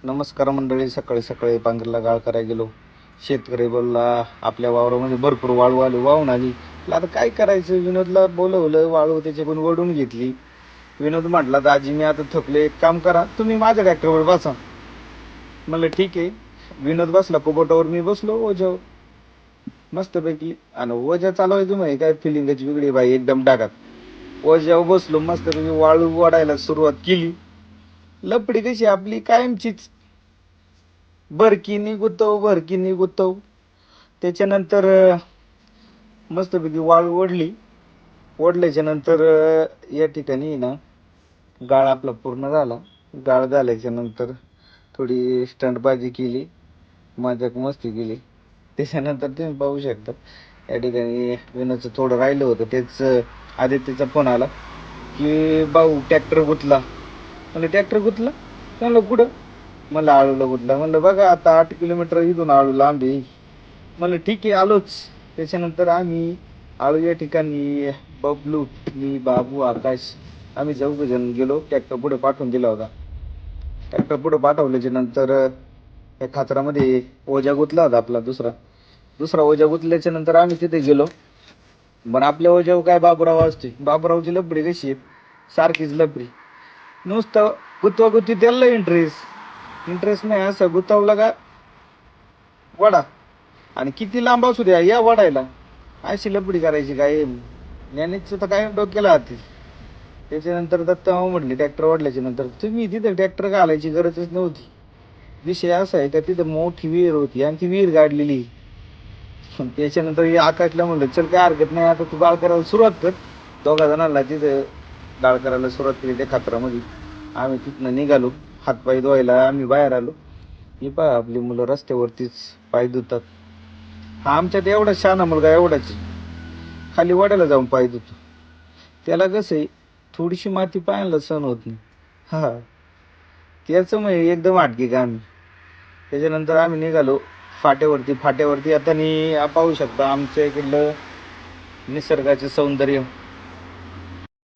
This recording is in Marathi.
नमस्कार मंडळी. सकाळी सकाळी पांघरला गाळ करायला गेलो. शेतकरी बोलला आपल्या वावरामध्ये भरपूर वाळू आली, वाहून आली. म्हटलं आता काय करायचं, विनोदला बोलवलं, वाळू त्याच्याकडून ओढून घेतली. विनोद म्हटला दाजी मी आता थकले, एक काम करा तुम्ही माझ्या ट्रॅक्टरवर बसा. म्हणलं ठीक आहे. विनोद बसला कोबटावर, मी बसलो ओझ्यावर मस्तपैकी. आणि ओझ्या चालवायचं म्हणजे काय फिलिंगच वेगळी बाई, एकदम डागात ओझ्यावर बसलो मस्तपैकी. वाळू ओढायला सुरुवात केली. लपडी कशी आपली कायमचीच, भरकीनी गुतव. त्याच्यानंतर मस्तपैकी वाळू ओढली. ओढल्याच्या नंतर या ठिकाणी ना गाळ आपला पूर्ण झाला. गाळ झाल्याच्या नंतर थोडी स्टंटबाजी केली, मजाक मस्ती केली. त्याच्यानंतर तुम्ही पाहू शकता या ठिकाणी विनोदचं थोडं राहिलं होतं. तेच आदित्यचा फोन आला की भाऊ ट्रॅक्टर गुतला. म्हणलं ट्रॅक्टर गुतला? म्हणलं कुठं? म्हणलं आळूला गुतला. म्हणलं बघा आता 8 किलोमीटर इथून आळू लांब आहे. म्हणलं ठीक आहे आलोच. त्याच्यानंतर आम्ही आळू या ठिकाणी बबलू, मी, बाबू, आकाश आम्ही 4 जण गेलो. ट्रॅक्टर पुढे पाठवून दिला होता. ट्रॅक्टर पुढे पाठवल्याच्या नंतर या खाचरामध्ये ओझा गुतला होता आपला दुसरा ओझा गुतल्याच्या नंतर आम्ही तिथे गेलो. पण आपल्या ओझ्यावर काय बाबूराव असते. बाबूरावची लपडी कशी आहे, सारखीच लपडी. नुसतं गुतवागुती त्याला इंटरेस्ट नाही. असं गुतावला का वडा, आणि किती लांब असू द्या या वडायला. अशी लपडी करायची काय ज्ञानीच तर काय डोक्याला हाती. त्याच्यानंतर दत्ता म्हटले ट्रॅक्टर ओढल्याच्या नंतर तुम्ही तिथे ट्रॅक्टर घालायची गरजच नव्हती. विषय असा आहे का तिथं मोठी विहीर होती आणि ती विहीर गाडलेली. त्याच्यानंतर हे आकाशला म्हणलं चल काय हरकत नाही, आता तू गाळ करायला सुरुवात कर. 2 जणांना तिथं गाळ करायला सुरुवात केली त्या खात्रामध्ये. आम्ही तिथनं निघालो. हातपाय धुवायला आम्ही बाहेर आलो. ही पहा आपली मुलं रस्त्यावरतीच पाय धुतात. हा आमच्यात एवढा शहाणा मुलगा एवढाच खाली वाड्याला जाऊन पाय धुतो. त्याला कसं आहे थोडीशी माती पायाला सहन होत नाही. हा त्याचं म्हणजे एकदम हटके का आम्ही. त्याच्यानंतर आम्ही निघालो फाट्यावरती आता पाहू शकता आमच्या इकडलं निसर्गाचे सौंदर्य.